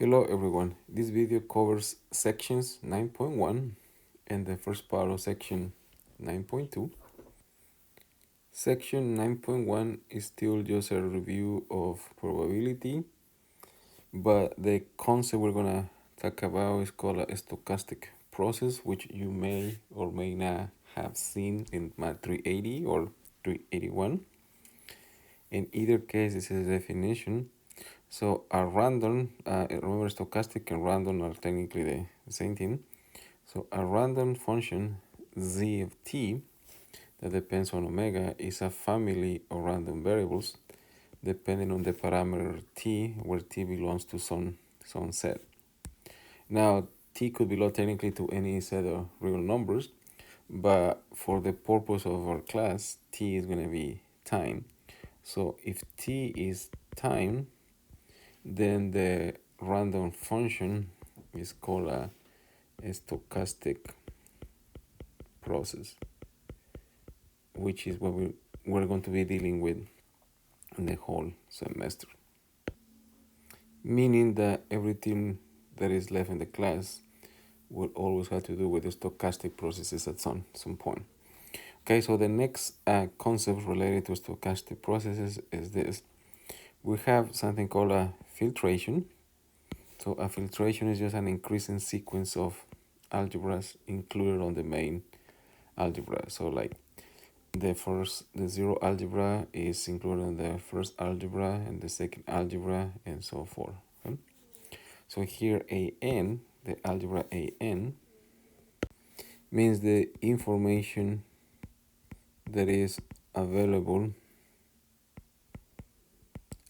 Hello everyone, this video covers sections 9.1 and the first part of section 9.2. Section 9.1 is still just a review of probability, but the concept we're gonna talk about is called a stochastic process, which you may or may not have seen in Math 380 or 381. In either case, this is a definition. So a random, remember stochastic and random are technically the same thing. So a random function z of t that depends on omega is a family of random variables depending on the parameter t, where t belongs to some set. Now t could belong technically to any set of real numbers, but for the purpose of our class, t is going to be time. So if t is time, then the random function is called a stochastic process, which is what we're going to be dealing with in the whole semester. Meaning that everything that is left in the class will always have to do with the stochastic processes at some point. Okay, so the next concept related to stochastic processes is this. We have something called a filtration. So a filtration is just an increasing sequence of algebras included on the main algebra. So like the zero algebra is included in the first algebra and the second algebra and so forth. Okay? So here AN, the algebra AN, means the information that is available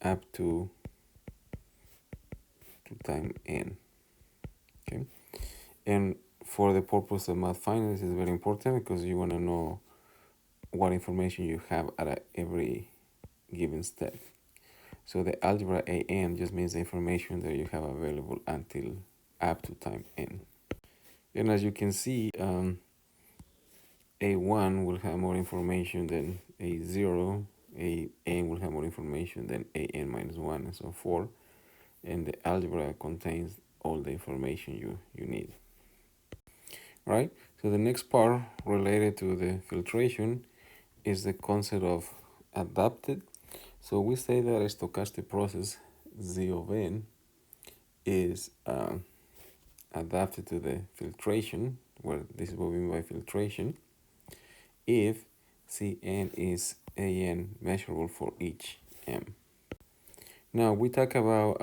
up to time n. Okay, and for the purpose of math finance, is very important because you want to know what information you have at every given step. So the algebra AN just means the information that you have available until up to time n. And as you can see, A1 will have more information than A0, AN will have more information than AN minus 1, and so forth. And the algebra contains all the information you need. Right? So the next part related to the filtration is the concept of adapted. So we say that a stochastic process Z of n is adapted to the filtration, where this is what we mean by filtration, if Cn is an measurable for each m. Now we talk about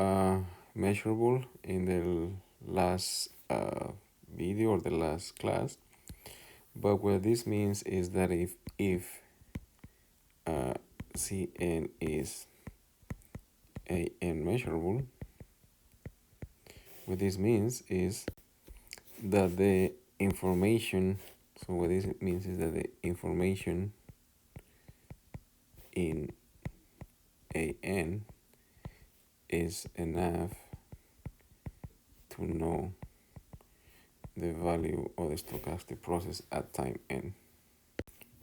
measurable in the last video or the last class, but what this means is that if Cn is an measurable, what this means is that the information, so what this means is that the information in An is enough to know the value of the stochastic process at time n.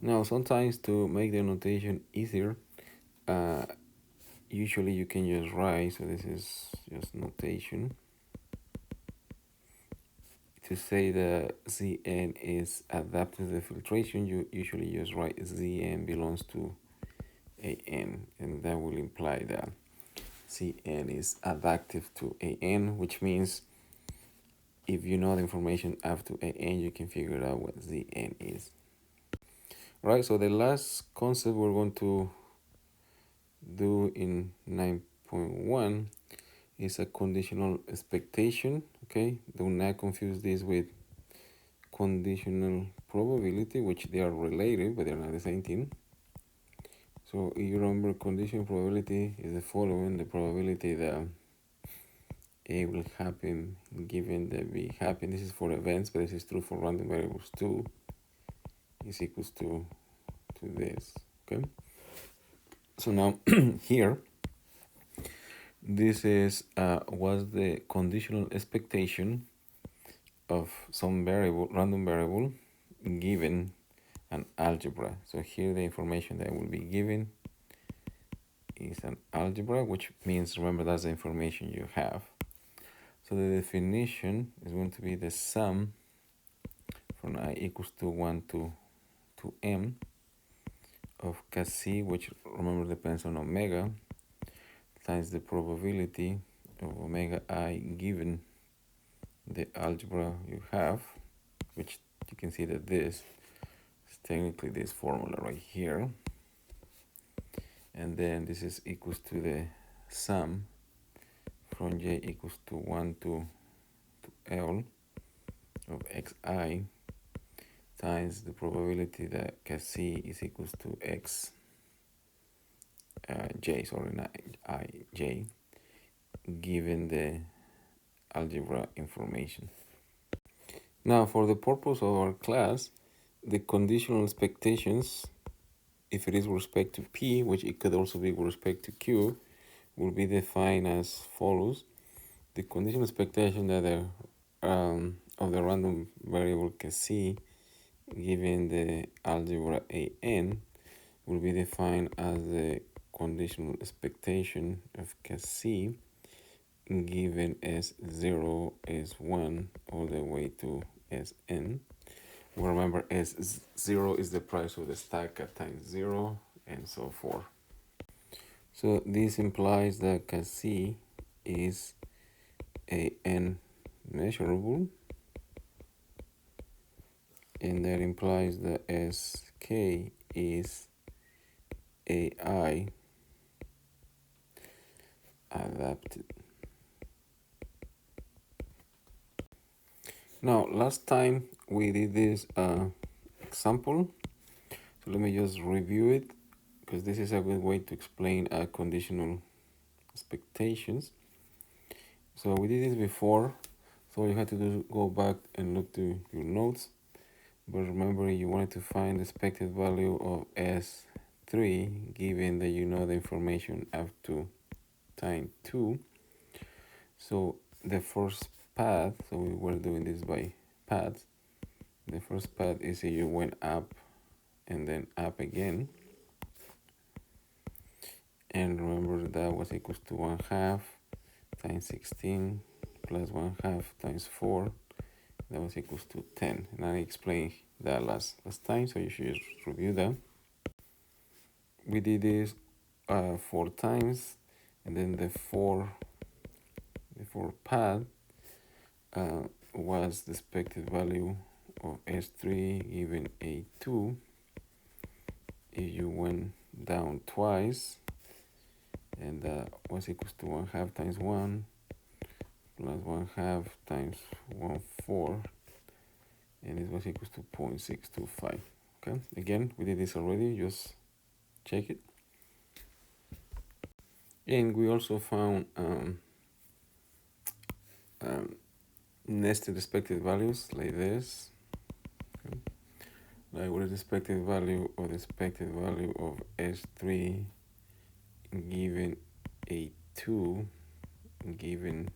Now sometimes to make the notation easier, usually you can just write, so this is just notation, to say that Zn is adapted to the filtration. You usually just write Zn belongs to An, and that will imply that Cn is adaptive to An, which means if you know the information up to An, you can figure out what Zn is. Right, so the last concept we're going to do in 9.1 is a conditional expectation. Okay, do not confuse this with conditional probability, which they are related, but they're not the same thing. So if you remember, conditional probability is the following: the probability that A will happen given that B happen. This is for events, but this is true for random variables too. Is equals to this. Okay. So now here, this is was the conditional expectation of some variable, random variable, given an algebra. So here the information that will be given is an algebra, which means, remember, that's the information you have. So the definition is going to be the sum from I equals to 1 to m of Kc, which remember depends on omega, times the probability of omega I given the algebra you have, which you can see that this is technically this formula right here. And then this is equals to the sum from j equals to 1 to L of xi times the probability that Kc is equals to x j, sorry, not I, j, given the algebra information. Now, for the purpose of our class, the conditional expectations, if it is with respect to P, which it could also be with respect to Q, will be defined as follows. The conditional expectation that of the random variable Kc given the algebra An will be defined as the conditional expectation of Kc given S0, S1, all the way to Sn. Remember, S0 is the price of the stack at time 0, and so forth. So this implies that Kc is a n measurable, and that implies that Sk is ai adapted. Now, last time we did this example, so let me just review it, because this is a good way to explain conditional expectations. So we did this before, so you had to do go back and look to your notes. But remember, you wanted to find the expected value of S3, given that you know the information up to time 2. So the first path, so we were doing this by paths. The first path is if you went up and then up again. And remember that was equals to 1/2 times 16 plus 1/2 times 4. That was equals to 10. And I explained that last time, so you should just review that. We did this 4 times, and then the four path was the expected value of S3 given A2 if you went down twice, and that was equals to 1/2 times 1 plus 1/2 times 1/4, and it was equals to 0.625. Okay, again, we did this already, just check it. And we also found nested expected values like this. Okay. Like what is the expected value of S3 given A2 given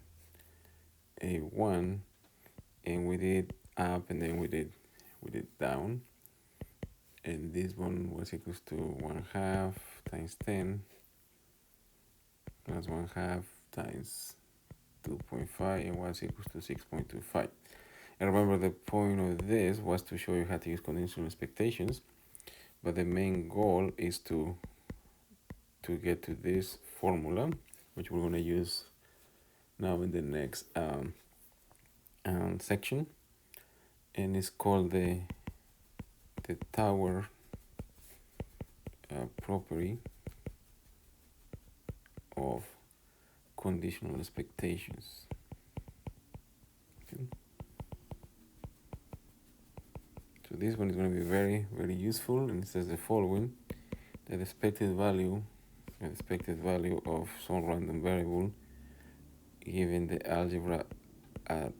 A1, and we did up and then we did down, and this one was equals to 1/2 times 10 plus 1/2 times 2.5, and was equals to 6.25. And remember, the point of this was to show you how to use conditional expectations, but the main goal is to get to this formula, which we're going to use now in the next section, and it's called the tower property of conditional expectations. Okay. So this one is going to be very, very useful, and it says the following: that the expected value of some random variable given the algebra at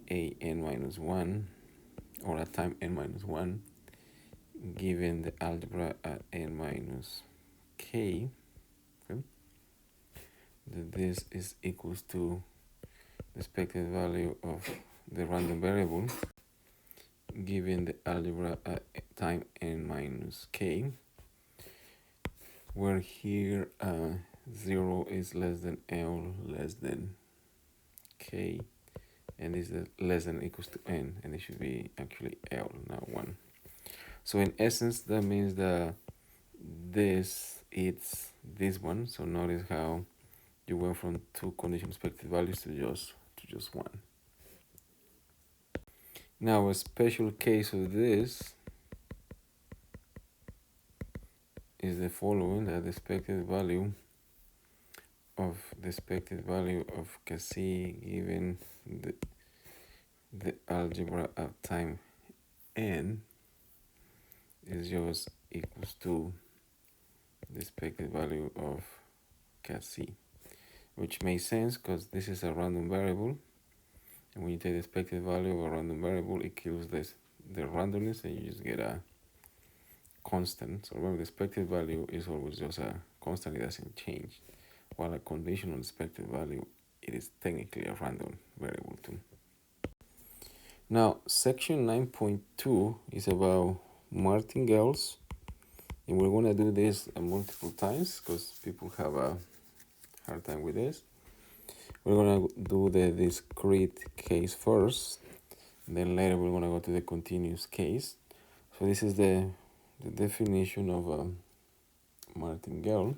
an-1, or at time n-1, given the algebra at n-k, okay, that this is equals to the expected value of the random variable given the algebra at time n-k, where here 0 is less than L less than K, and this is less than or equals to n, and it should be actually L, not 1. So in essence, that means that this it's this one. So notice how you went from 2 conditional expected values to just 1. Now a special case of this is the following: that the expected value of Cassie given the algebra of time n is just equals to the expected value of Cassie, which makes sense because this is a random variable, and when you take the expected value of a random variable, it kills the randomness, and you just get a constant. So remember, the expected value is always just a constant; it doesn't change. While a conditional expected value, it is technically a random variable too. Now, section 9.2 is about martingales, and we're going to do this multiple times because people have a hard time with this. We're going to do the discrete case first, and then later we're going to go to the continuous case. So this is the definition of a martingale.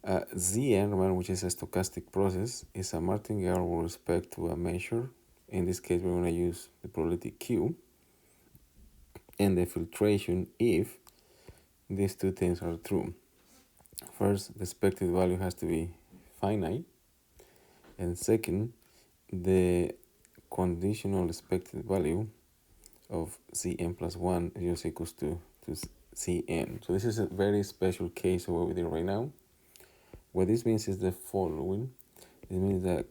Zn, remember, which is a stochastic process, is a martingale with respect to a measure. In this case, we're going to use the probability Q and the filtration if these two things are true. First, the expected value has to be finite, and second, the conditional expected value of Cn plus 1 is just equals to Cn. So this is a very special case of what we did right now. What this means is the following. It means that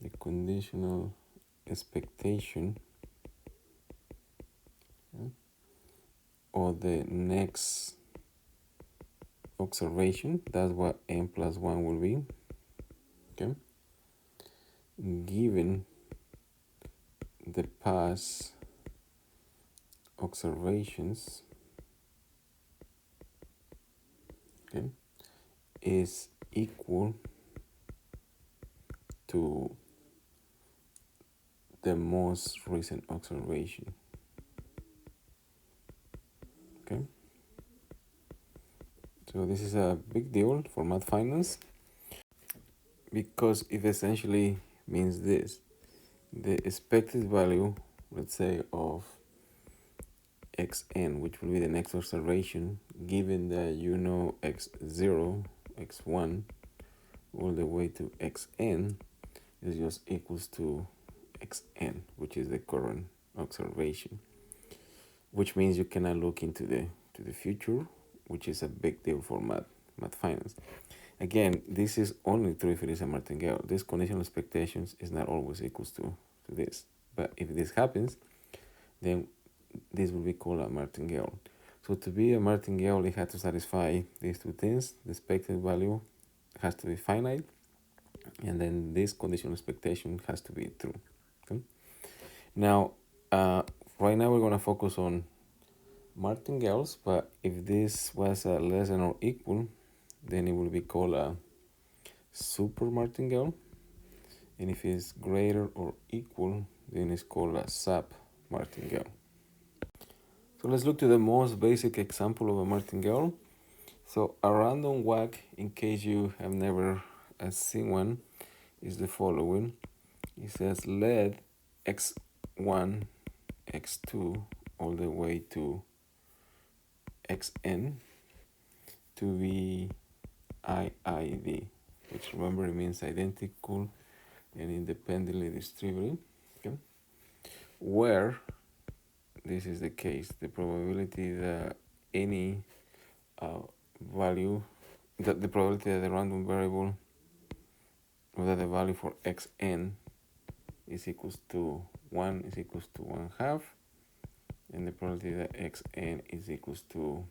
the conditional expectation or the next observation, that's what n plus 1 will be, okay, given the past observations, okay, is equal to the most recent observation. Okay, so this is a big deal for math finance because it essentially means this: the expected value, let's say, of xn, which will be the next observation, given that you know x0, x1, all the way to xn, is just equals to xn, which is the current observation, which means you cannot look into the future, which is a big deal for math finance. Again, this is only true if it is a martingale. This conditional expectations is not always equals to this, but if this happens, then this will be called a martingale. So to be a martingale, it has to satisfy these two things: the expected value has to be finite, and then this conditional expectation has to be true. Okay? Now, right now we're going to focus on martingales, but if this was less than or equal, then it will be called a super martingale, and if it's greater or equal, then it's called a sub martingale. So let's look to the most basic example of a martingale. So a random walk, in case you have never seen one, is the following. It says let x1, x2, all the way to xn to be IID, which remember it means identical and independently distributed. Okay? Where this is the case, the probability that any value, that the probability that the random variable, or that the value for xn is equals to 1 is equals to 1/2, and the probability that xn is equals to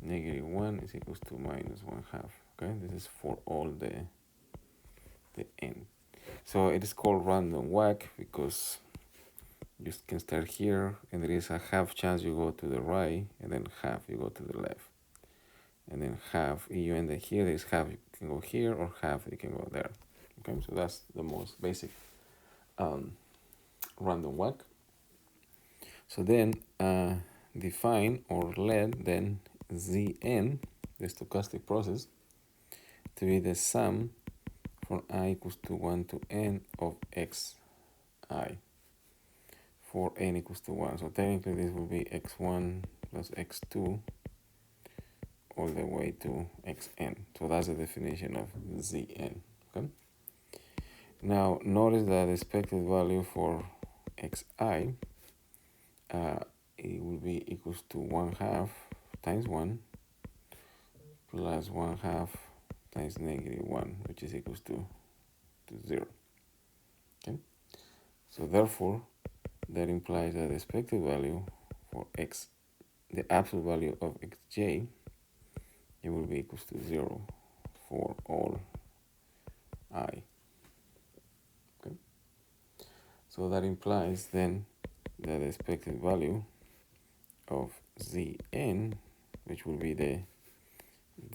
-1 is equals to -1/2. Okay, this is for all the n. So it is called random walk because you can start here, and there is a half chance you go to the right, and then half you go to the left, and then half if you end here, there is half can go here, or half, you can go there. Okay, so that's the most basic random walk. So then define or let then Zn, the stochastic process, to be the sum from I equals to 1 to n of xi for n equals to 1. So technically this will be x1 plus x2 all the way to xn. So that's the definition of Zn. Okay. Now notice that the expected value for xi it will be equals to 1/2 times 1 plus 1/2 times -1, which is equals to 0. Okay, so therefore that implies that the expected value for x, the absolute value of xj, it will be equals to 0 for all I. Okay, so that implies then that the expected value of Zn, which will be the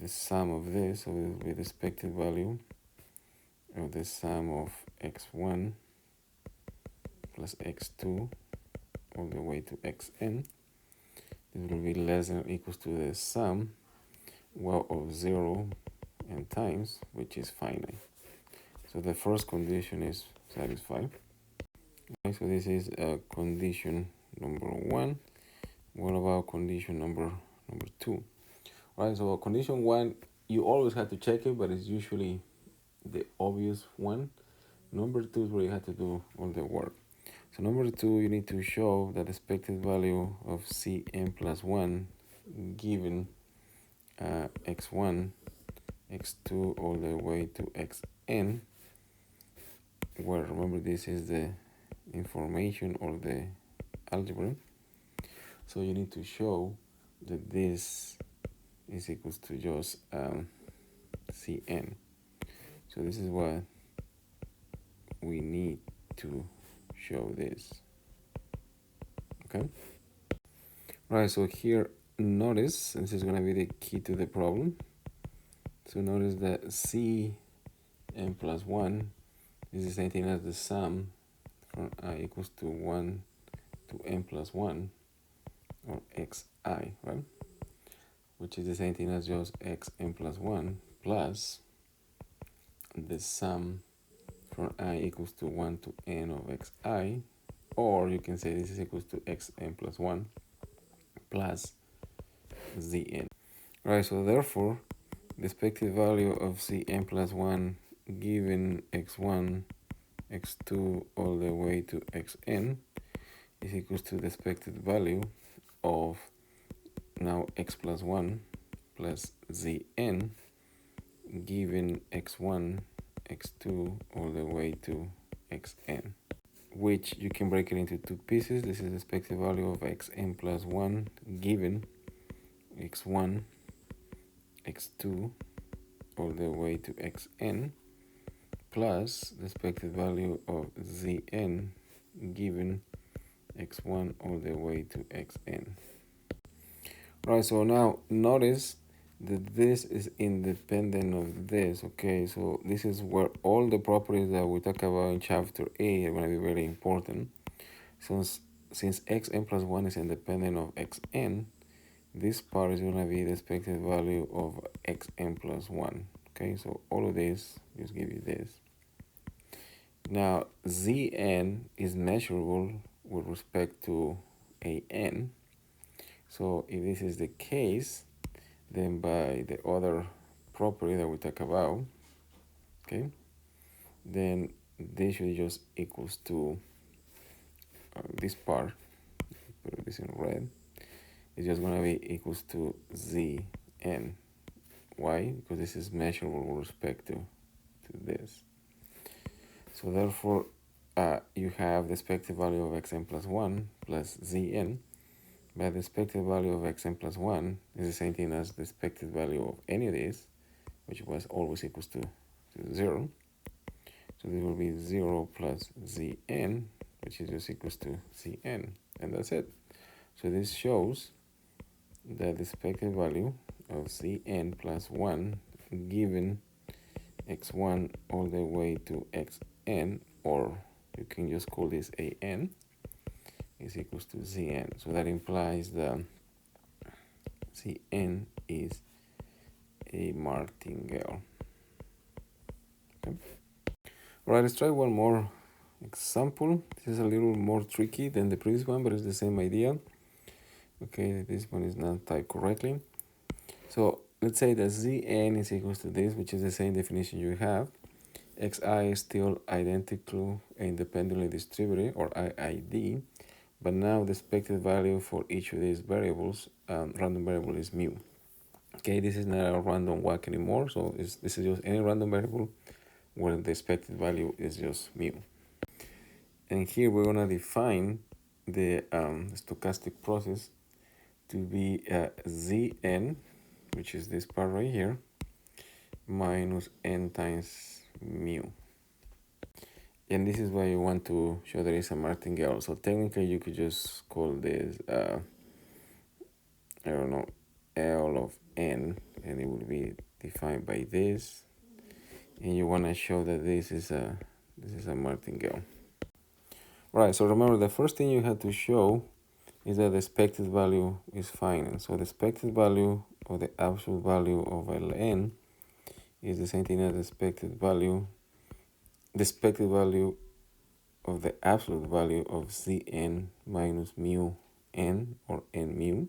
sum of this, so it will be the expected value of the sum of x1 plus x2 all the way to xn. This will be less than or equals to the sum, well, of 0 and times, which is finite. So the first condition is satisfied. Okay, so this is condition number 1. What about condition number 2? Right, so condition 1, you always have to check it, but it's usually the obvious one. Number 2 is where you have to do all the work. So number 2, you need to show that the expected value of Cn plus 1 given x1, x2 all the way to xn, where remember this is the information or the algebra. So you need to show that this is equals to just Cn. So this is what we need to show this. Okay. Right, so here notice, this is going to be the key to the problem. So notice that Cn plus 1 is the same thing as the sum from I equals to 1 to n plus 1, or xi, right? Which is the same thing as just xn plus 1 plus the sum from I equals to 1 to n of xi, or you can say this is equals to xn plus 1 plus Zn. Right, so therefore, the expected value of Cn plus 1 given x1, x2 all the way to xn is equals to the expected value of now x plus 1 plus Zn given x1, x2 all the way to xn, which you can break it into two pieces. This is the expected value of xn plus 1 given x1, x2 all the way to xn plus the expected value of Zn given x1 all the way to xn. Right, so now notice that this is independent of this. Okay, so this is where all the properties that we talk about in chapter A are going to be very important. Since xn plus 1 is independent of xn, this part is going to be the expected value of xn plus 1. Okay, so all of this just give you this. Now Zn is measurable with respect to an. So if this is the case, then by the other property that we talk about, okay, then this should just equals to this part, put this in red, it's just going to be equals to Zn. Why? Because this is measurable with respect to this. So therefore, you have the expected value of xn plus 1 plus Zn. But the expected value of xn plus 1 is the same thing as the expected value of any of these, which was always equals to 0. So this will be 0 plus Zn, which is just equals to Cn. And that's it. So this shows that the expected value of Cn plus 1 given x1 all the way to xn, or you can just call this an, is equals to zn. So that implies that Cn is a martingale. Okay. All right, let's try one more example. This is a little more tricky than the previous one, but it's the same idea. Okay, this one is not typed correctly. So let's say that Zn is equals to this, which is the same definition you have. Xi is still identical and independently distributed, or IID, but now the expected value for each of these variables, random variable, is mu. Okay, this is not a random walk anymore, so this is just any random variable where the expected value is just mu. And here we're going to define the stochastic process to be Zn, which is this part right here, minus n times mu. And this is why you want to show there is a martingale. So technically you could just call this, I don't know, L of n, and it will be defined by this. And you want to show that this is a martingale. Right, so remember the first thing you have to show is that the expected value is finite. So the expected value or the absolute value of Ln is the same thing as the expected value of the absolute value of Cn minus mu n, or n mu.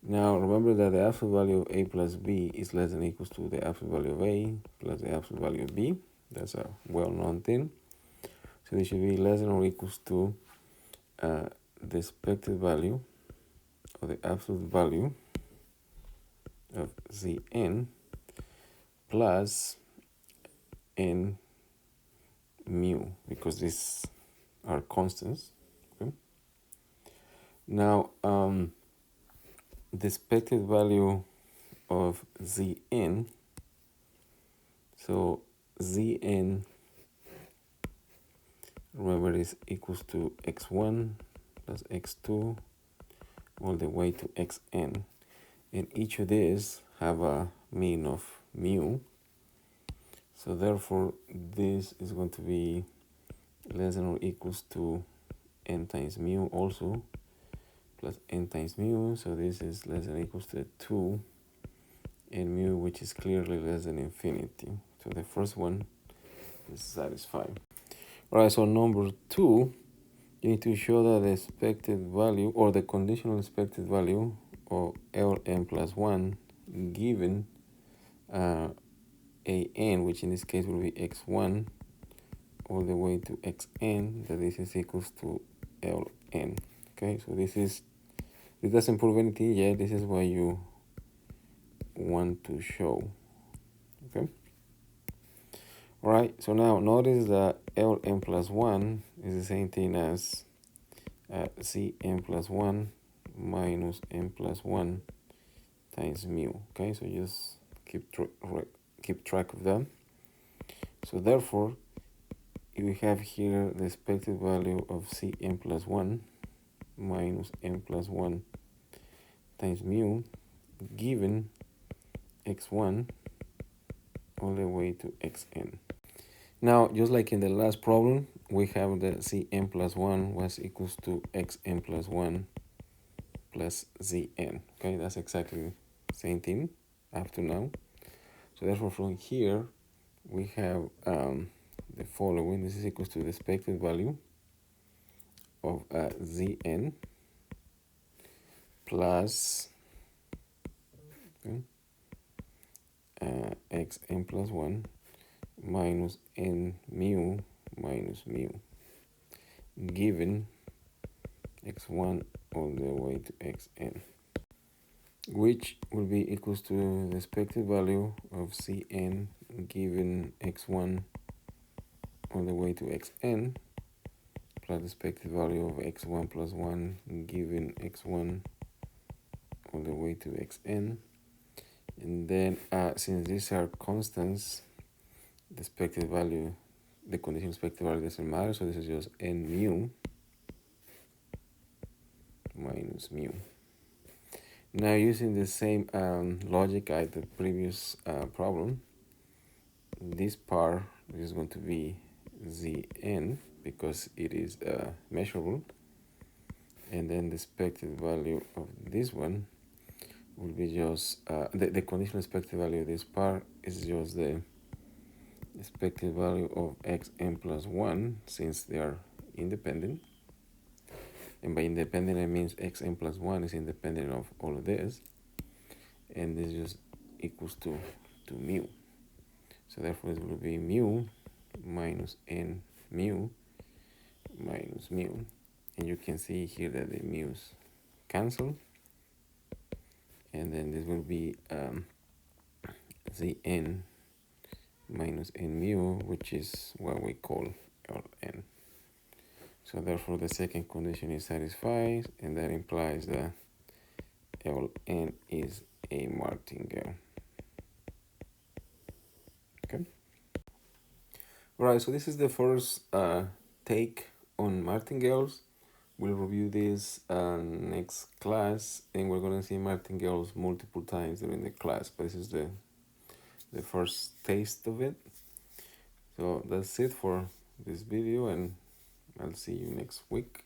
Now remember that the absolute value of a plus b is less than or equals to the absolute value of a plus the absolute value of b. That's a well-known thing. So this should be less than or equals to the expected value or the absolute value of Zn plus n mu, because these are constants. Okay. Now the expected value of Zn, so Zn, remember, is equals to x1 plus x2 all the way to xn, and each of these have a mean of mu. So therefore this is going to be less than or equals to n times mu also, plus n times mu. So this is less than or equals to 2 n mu, which is clearly less than infinity. So the first one is satisfied. All right, so number 2, you need to show that the expected value or the conditional expected value of Ln plus 1 given an, which in this case will be x1 all the way to xn, that this is equals to Ln. Okay, so this doesn't prove anything yet. This is what you want to show. Okay. All right, so now notice that Ln plus 1 is the same thing as Cn plus 1 minus n plus 1 times mu. Okay, so just keep track of that. So therefore, you have here the expected value of Cn plus 1 minus n plus 1 times mu given x1 all the way to xn. Now, just like in the last problem, we have the Cn plus 1 was equals to xn plus 1 plus Zn. Okay, that's exactly the same thing up to now. So therefore, from here, we have the following. This is equals to the expected value of Zn plus xn plus 1 minus n mu minus mu given x1 all the way to xn, which will be equals to the expected value of Cn given x1 all the way to xn plus the expected value of x1 plus 1 given x1 all the way to xn. And then since these are constants, the expected value, the conditional expected value doesn't matter, so this is just n mu minus mu. Now using the same logic as the previous problem, this part is going to be Zn because it is measurable, and then the expected value of this one will be just the conditional expected value of this part is just the expected value of xn plus 1 since they are independent. And by independent, I means xn plus 1 is independent of all of this. And this just equals to mu. So therefore, it will be mu minus n mu minus mu. And you can see here that the mu's cancel. And then this will be Zn minus n mu, which is what we call Ln. So therefore, the second condition is satisfied, and that implies that Ln is a martingale. Okay. All right. So this is the first take on martingales. We'll review this next class, and we're gonna see martingales multiple times during the class. But this is the first taste of it. So that's it for this video, and I'll see you next week.